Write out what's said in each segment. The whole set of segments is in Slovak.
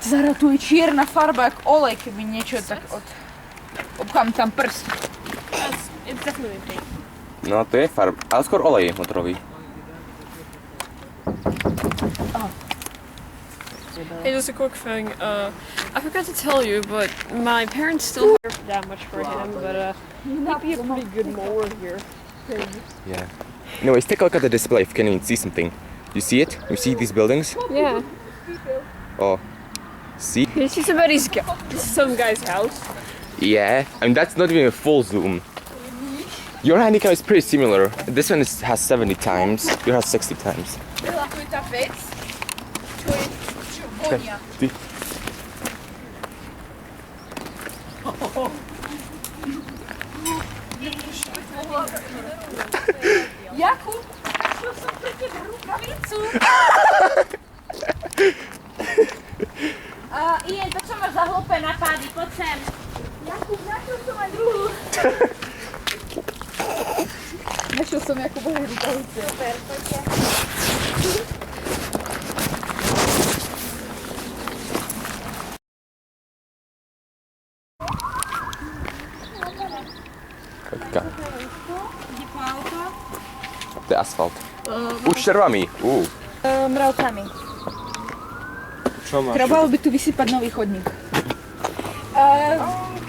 Zara, tu je čierna farba, jak olej, keby niečo tak obchám tam prst. It's definitely pink. No to je farba, ale skôr olej motorový. Hey, just a quick thing. I forgot to tell you, but my parents still care that much for him, but he'd be a pretty good mower here. Yeah. Anyways, take a look at the display if you can see something. You see it? You see these buildings? Yeah. Oh. See? This is somebody's this is some guy's house. Yeah. I mean, that's not even a full zoom. Your handicap is pretty similar. This one has 70 times. Yours has 60 times. Byla tu tá vec, čo vonia. Ty. Jakub, čo som pre teba rukavicu? Ian, to čo máš za hlúpe napády, poď sem. Jakub, našiel som aj druhú. Našiel som Jakubovej rukavice. Super, poďte. Počka. Ide po auto. To je asfalt. Už červami. Mravcami. Čo máš? Trebalo by tu vysypať nový chodník.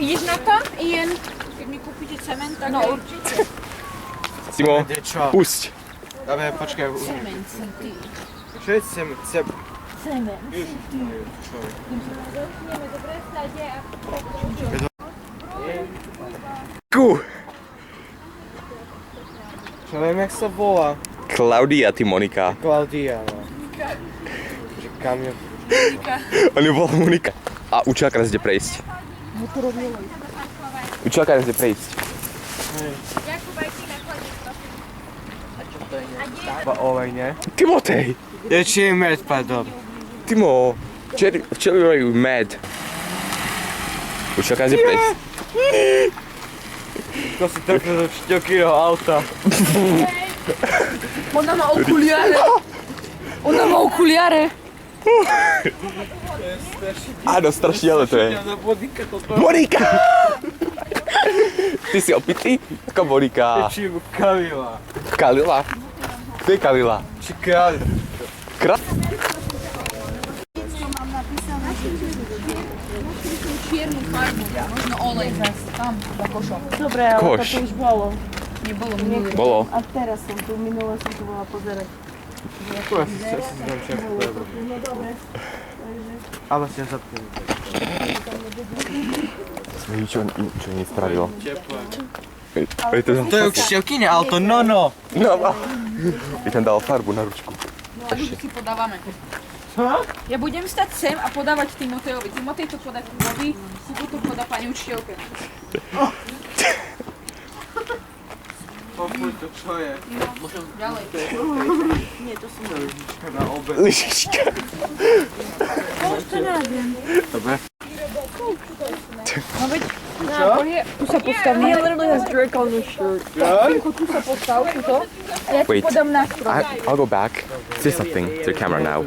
Ideš na to, Ian? Keď mi kúpite cement, tak No, určite. Simo, Ide čo? pusť. Dobre, počkaj. Cement si ty. Čo je sem? Cement. Čo? Začneme dobre stade a... Čo viem, jak sa volá? Klaudia, ty Monika. Klaudia, no. Že kam je? On ju volá Monika. A učiteľka nás ide prejsť. Učiteľka nás ide prejsť. Jakub, aj ty na chodník, prosím. Ba olej, nie? Timotej! Je či je med, pardon. Timo, včeli majú med. Učiteľka nás ide prejsť. To si trpil do šťokyho auta. Ona má okuliare. Ona má okuliare. Áno, strašidelné to je. Monika! Ty si opitý? Ako Monika? Či Kalila. Kalila? Kto je Kalila? Či kráľ. Čiernu farbu, možno olej zase tam, za košom. Dobre, ale Koš. toto už bolo. Nebolo minulý. Bolo. A teraz som tu, minule som tu bola pozerať. Ja si dám všetko. No dobre. Ale si ja zapnem. Sme ničo nespravilo. To je už šťokyne auto, no. No, by tam dal farbu na ručku. Ešte si podávame. Ja budem stať sem a podávať Timotejovi. Timotej to podá Kubovi, Kubo to podá pani učiteľke. Popuj to, čo je? Ďalej. Nie, to som Na obed. Lyžička. Dobre. No veď, tu sa postav, He literally has Drake on his shirt. tu sa postav, tuto. A ja ti Wait. podám nástroj. I'll go back. Say something to the camera now.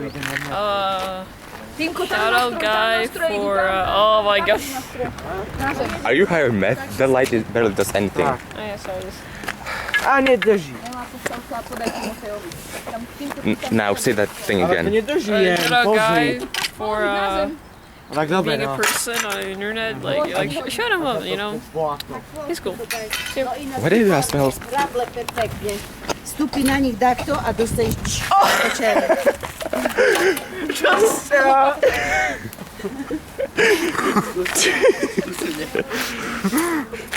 Týmko, tam Shout out guy for oh my god. Are you high on meth? That light barely does anything. Oh, yeah, sorry. A nedrží. Tam sa podaj Timotejovi. Tam týmko, Now say that thing Ale to again. nedrží jen, Shout out guy pozri. for Tak dobre, being a no. person on the internet. Like shut him up, you know. He's cool. Why did you ask me? Rable perfektne. Vstúpi na nich takto a dostaneš večer.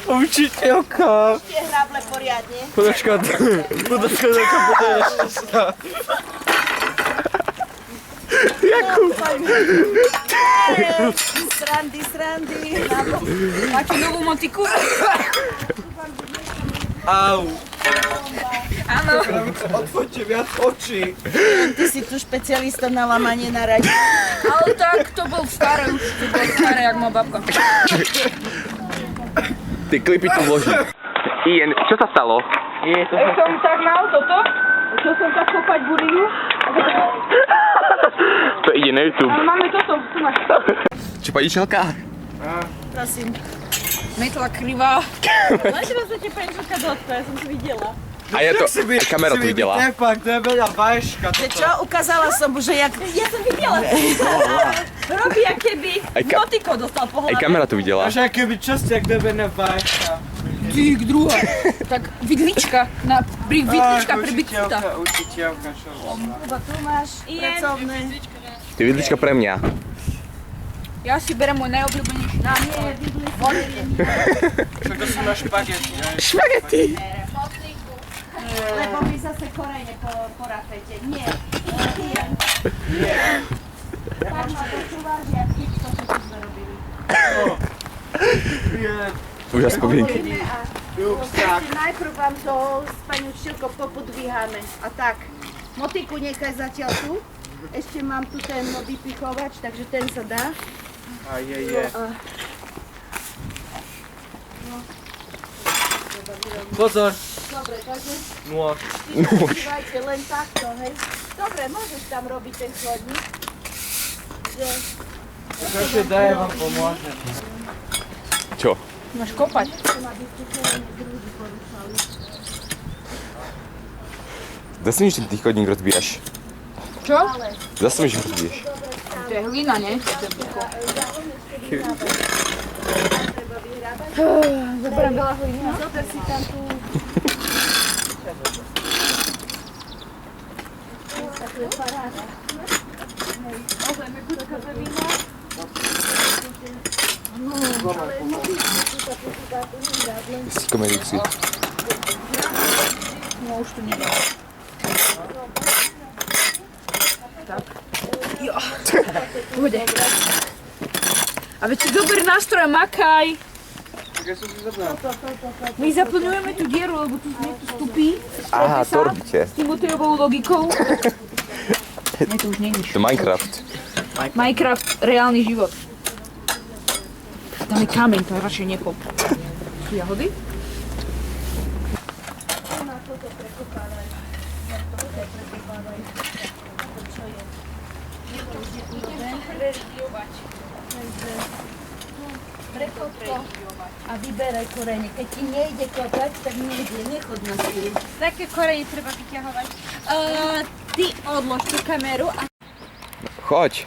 Učiteľka. Tie hrable poriadne. Podačka bude ešte Srandy. máte novú motiku? Au. Áno. Odfoďte viac očí. Ty si tu špecialista na lamanie na radi. Ale tak, to bol staré už, to bol staré, jak má babka. Ty klipy tu vloží. Ian, čo sa stalo? Je to Som tak mal toto, chcel som tak kopať buriu. To ide na YouTube. Ale máme toto, tu máš. Čo pani Čelka? Prosím. Metla krivá. Máte vás tie penčelka dotka, ja som to videla. A ja to, aj kamera to videla. Tepak, to je veľa bajška. Že čo? Ukázala som mu, že jak... Ja som videla. Robí, jak keby motiko dostal po Aj hlave. kamera to videla. Až aké by časť, jak debená bajška. Dík druhá. Tak vidlička, vidlička pre bytúta. Učiteľka, čo robí? Lebo tu máš pracovné. To je vidlička pre mňa. Ja si berem môj najobľúbenejší nástroj. Čo to sú na špagety? Špagety. Lebo vy zase korene porafete. Nie. Tak ma počúvaš, jak to, čo sme robili. Úžas spomienky. Ešte najprv vám to s pani učiteľkou popodvíhame. A tak, motiku nechaj zatiaľ tu. Ešte mám tu ten vypichovač, takže ten sa dá. Pozor. Dobre, takže Nôž. vypívajte len takto, hej. Dobre, môžeš tam robiť ten chodník. Že Takže daj vám pomôže. Čo? Máš kopať. Zase mi, že ty chodník rozbíjaš. Čo? Zase mi, že rozbíjaš. To je hlina, nie? zober si tam tú... To je paráda. Si komerujúci. No už tu nie. Tak. Jo. Pôjde. A veď si dober nástroj a makaj. My zaplňujeme tú dieru, lebo tu niekto stupí. Aha, to robíte. S Timotejovou logikou. Nie, to už nie je. To Minecraft. Minecraft, reálny život. Tam je kameň, to je radšej nekop. Sú jahody? Prekop to a vyberaj korene. Keď ti nejde kopať, tak nejde, nechod na silu. Také korene treba vyťahovať. Ty odlož tú kameru a Choď.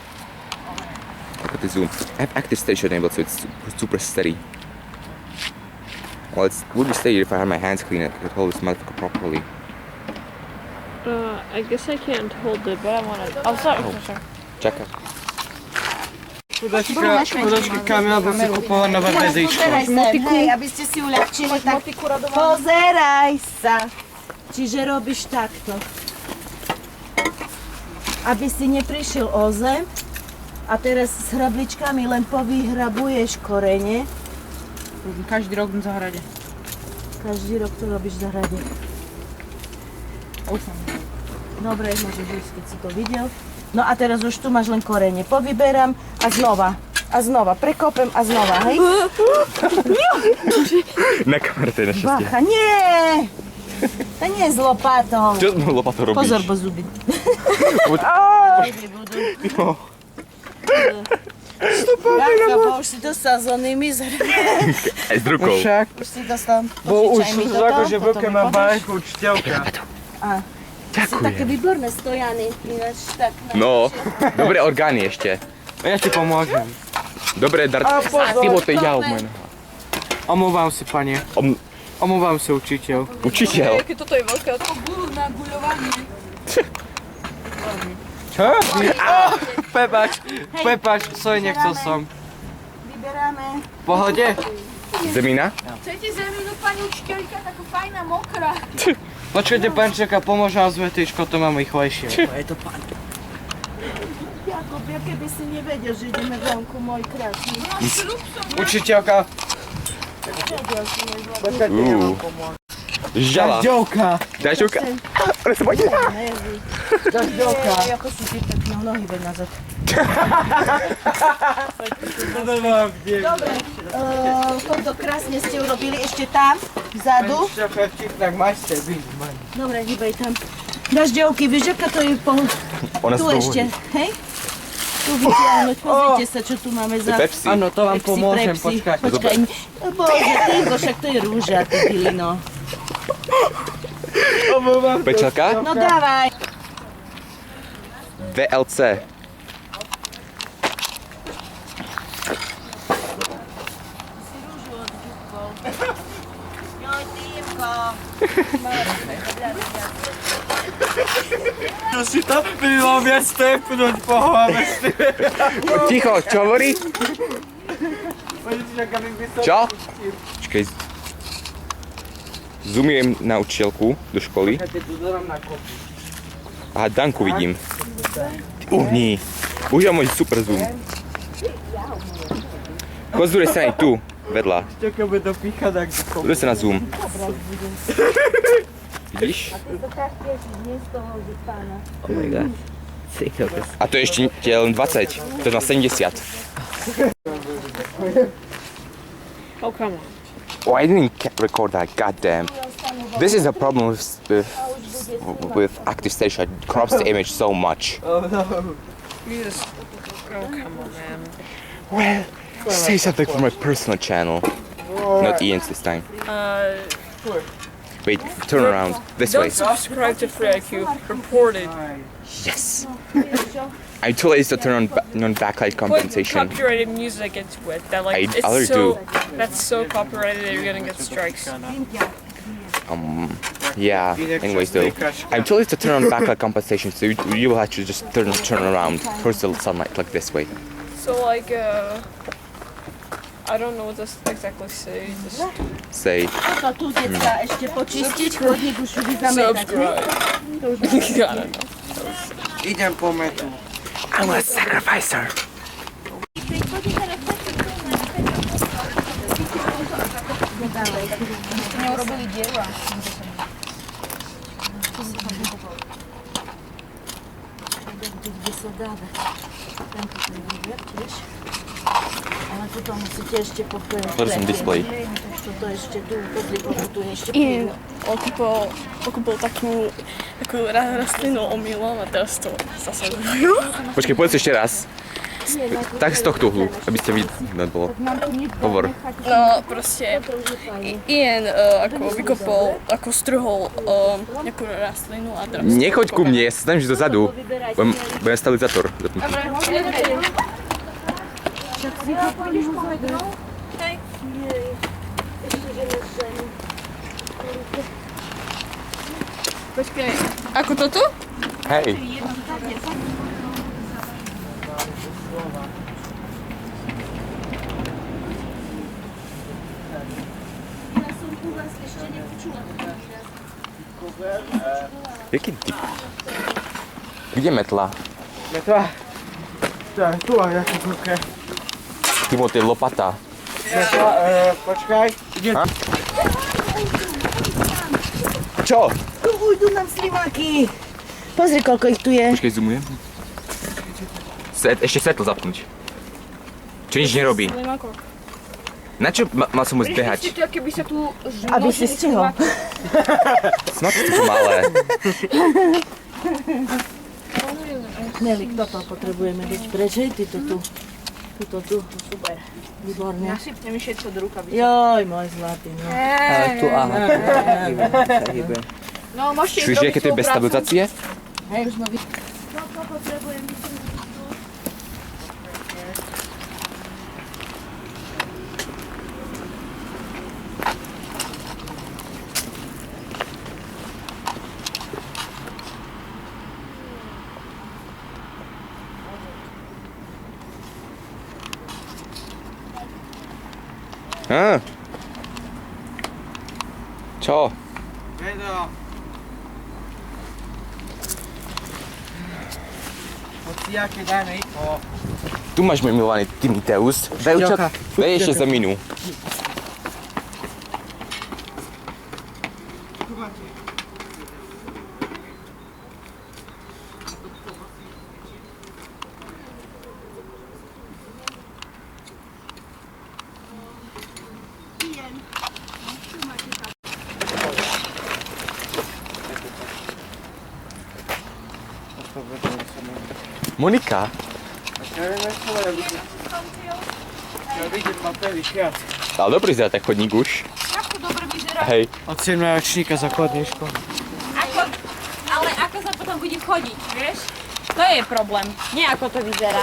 Look at the zoom. I have active stage enabled, so it's super steady. Well, it would be steady if I had my hands clean. I could hold this motherfucker properly. I guess I can't hold it, but I want to. I'll start with sure. Čakaj. Chudačka Kamila by si kupovala nové vezičko. Pozeraj sem, hej, aby ste si uľahčili, tak pozeraj sa. Čiže robíš takto. Aby si neprišiel o zem a teraz s hrabličkami len povyhrabuješ korene. Každý rok v zahrade. Každý rok to robíš v zahrade. Dobre, môžeš ísť, keď si to videl. No a teraz už tu máš len korene. Povyberám a znova. A znova. Prekopem a znova, hej? Na kamere to je našťastie. Bacha, nie! To nie je s lopatou. Čo s mojou lopatou robíš? Pozor, bo zuby. Bacha, bo už si dostal z onými Aj s rukou. Však, Už si dostal. bo už Požičaj mi sú toto, akože v ruke potom má mi podáš. bajku učiteľka. Sú také výborné stojany, ináč tak. No, dobré orgány ešte. Ja ti pomôžem. Dobré A pozor. Timotej, ja obmen. Omúvam si, pani. Omúvam si, učiteľ. Učiteľ. Keď toto je veľké, to budú na guľovanie. Čo? Prepač, soj, nechcel som. Vyberáme. V pohode? Zemina? Chcete zeminu, pani učiteľka, takú fajná, mokrá. Počkajte, pančeka, pomôžem vám s metričkou, to mám rýchlejšie. Je to pán. Jakub, ja keby si nevedel, že ideme vonku, môj krásny. Učiteľka. Počkajte, ja vám pomôžem. Žala. Dažďovka. Dažďovka. Ale sa bojím. Dažďovka. Ako si ty tak nohy veď nazad. To mám kde. Dobre, toto krásne ste urobili ešte tam. Vzadu? Šoferčík, tak máš byť. Dobre, hýbaj tam. Dažďovky, vieš, aká to je Ona tu z toho ešte, hej? Tu vytiahnuť, pozrite sa, čo tu máme za... Pepsi. Áno, to vám Pepsi, pomôžem, Prepsi. počkať. Počkaj, bože, ty, však to je rúža, ty dilino. Pečelka? No dávaj. VLC. Joj, Týmko. To si to bylo viac stepnúť po hlave. Ticho, čo hovorí? Čo? Počkej. Zoomujem na učiteľku do školy. Aha, Danku vidím. Uhni. Už je môj super zoom. Choď z druhej strany tu, vedľa. Čo bude dopíchať, tak do Pozri sa na zoom. Vidíš? Oh my god. A to je ešte len 20. To je na 70. Oh, come on. Oh, I didn't record that. Goddamn. This is a problem with Active Station. It crops the image so much. Oh no. You just... Oh, come on, man. Well, say something for my personal channel. Not Ian's this time. Wait, turn around. This way. Don't subscribe to FreeIQ. Reported. Yes. I'm too lazy to turn on backlight Put compensation. copyrighted music into it. That like I already do. That's so copyrighted that you're gonna get strikes. Yeah. Anyways, though, I'm too lazy to turn on backlight compensation, so you will have to just turn around towards the sunlight, like this way. So like I don't know what to exactly say. Just Say. To tu, decka, ešte počistiť, chodník už vyzametať. subscribe. I don't know. Idem po metu. I'm a sacrificer. Neurobili diela. Kde sa dáva. Tento ten výber, tiež. Ale toto musíte ešte poprieť. What is on display? Toto ešte tu, pozri, koľko tu je ešte Ian okúpil takú rastlinu omylom a teraz to zase zvojú. Počkej, povedz ešte raz. Tak z tohto uhlu, aby ste videli, bolo. Hovor. No proste Ian ako vykopol, ako strhol nejakú rastlinu a teraz... Nechoď ku mne, ja sa snažím dozadu. Budem stabilizátor. Počkej, ako toto? Hej. Jaký typ? Kde metla? Metla. To je tu a ja tu ruke. Timotej, lopata. Metla, počkaj. Idem. Čo? Tu ujdu nám slimáky. Pozri, koľko ich tu je. Počkej, zoomujem. Ešte svetlo zapnúť. Čo nič nerobí. Na čo mal som môcť behať? Ešte to, keby sa tu... Aby si stihol. Snad ste to malé. Nelik, toto potrebujeme byť preč, hej, ty to tu. Tuto tu, super. Výborne. Nasypne mi všetko do rukavice. Joj, môj zlatý, no. Ale tu áno. Hýbe. No, môžete Slyšíš, aké to je bez stabilizácie? Hej, už ma vy... Toto potrebujem byť. Čo? Vedo. Hociaké dajme info. Tu máš môj milovaný Timoteus. Vejčak, daj ešte za minu. Monika, Ja vidieť ma prvý krát. ale dobrý vyzerá ten chodník už. Ako dobre vyzerá. Hej, Od 7 ročníka základníčko. Ale ako sa potom bude chodiť, vieš? To je problém. Nie ako to vyzerá.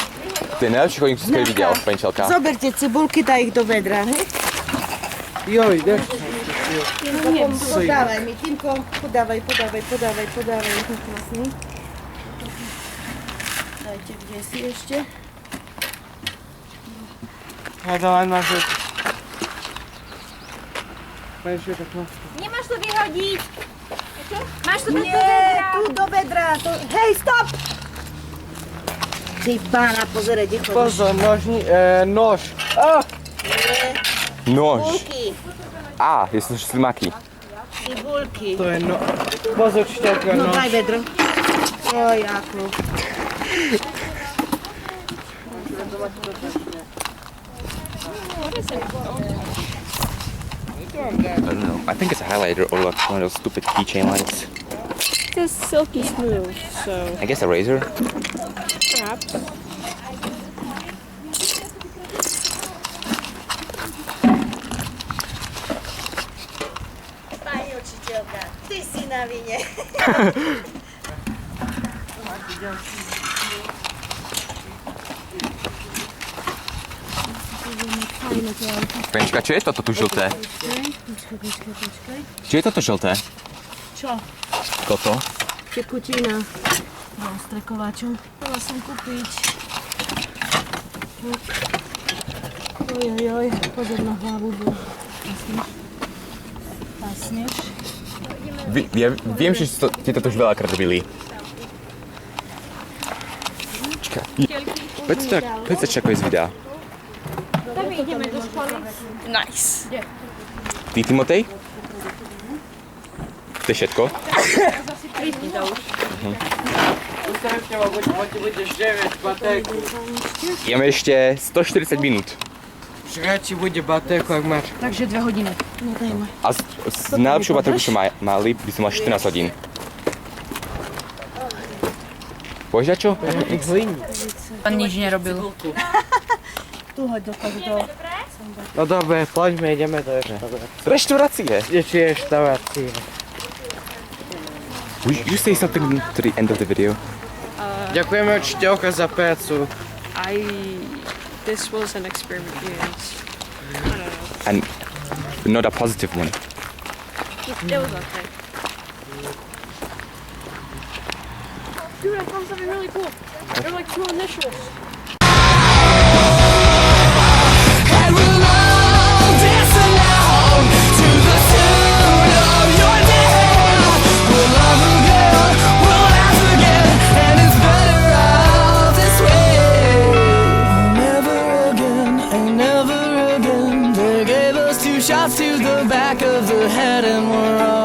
to je najlepší chodník, čo som kedy videl, Penčelka. Zoberte cibulky, daj ich do vedra, hej? Joj, ideš? Podávaj mi, Týmko, podávaj. Krásny. Dajte, kde si ešte? Hľadal len máš ruku. Menšie tak máš. Nemáš to vyhodiť. Máš to dať do Nie, vedra. tu do vedra. Hej, stop! Ty pána, pozeraj, kde chodíš. Pozor, nož. Nož. Cibulky, Á, je to slimaky. cibulky. To je nož. Pozor, čiteľka, No nož. daj vedro. Oj, ako. I don't know. I think it's a highlighter or like one of those stupid keychain lights. It's silky smooth, so I guess a razor. perhaps. Pani učiteľka, ty si na vine. Penčka, čo je toto tu žlté? Počkaj. Čo je toto žlté? Čo? Toto? Tekutina. No, strekovačom. Chcela som kúpiť. Ojojoj, pozor na hlavu, bo pasneš. Ja viem, že ti toto už veľakrát robili. Čakaj. Poď sa čakaj z videa. Tak ideme do školy. Nice. Ty, Timotej? To je všetko? Ustavte ma, budeš 9 baterku. Máme ešte 140 minút. Však ti bude baterku, ak máš. Takže 2 hodiny. No daj ma. A s najlepšou baterku, čo mali, by som mal 14 hodín. Poďš čo? On nič nerobil. Tu hoď do. No dobre, poďme, ideme do Reštaurácie. či reštaurácie. Would you say something to the end of the video? Ďakujeme učiteľka za prácu. This was an experiment, yes. And not a positive one. It was okay. Dude, I found something really cool. They're like 2 initials. Shots to the back of the head and we're all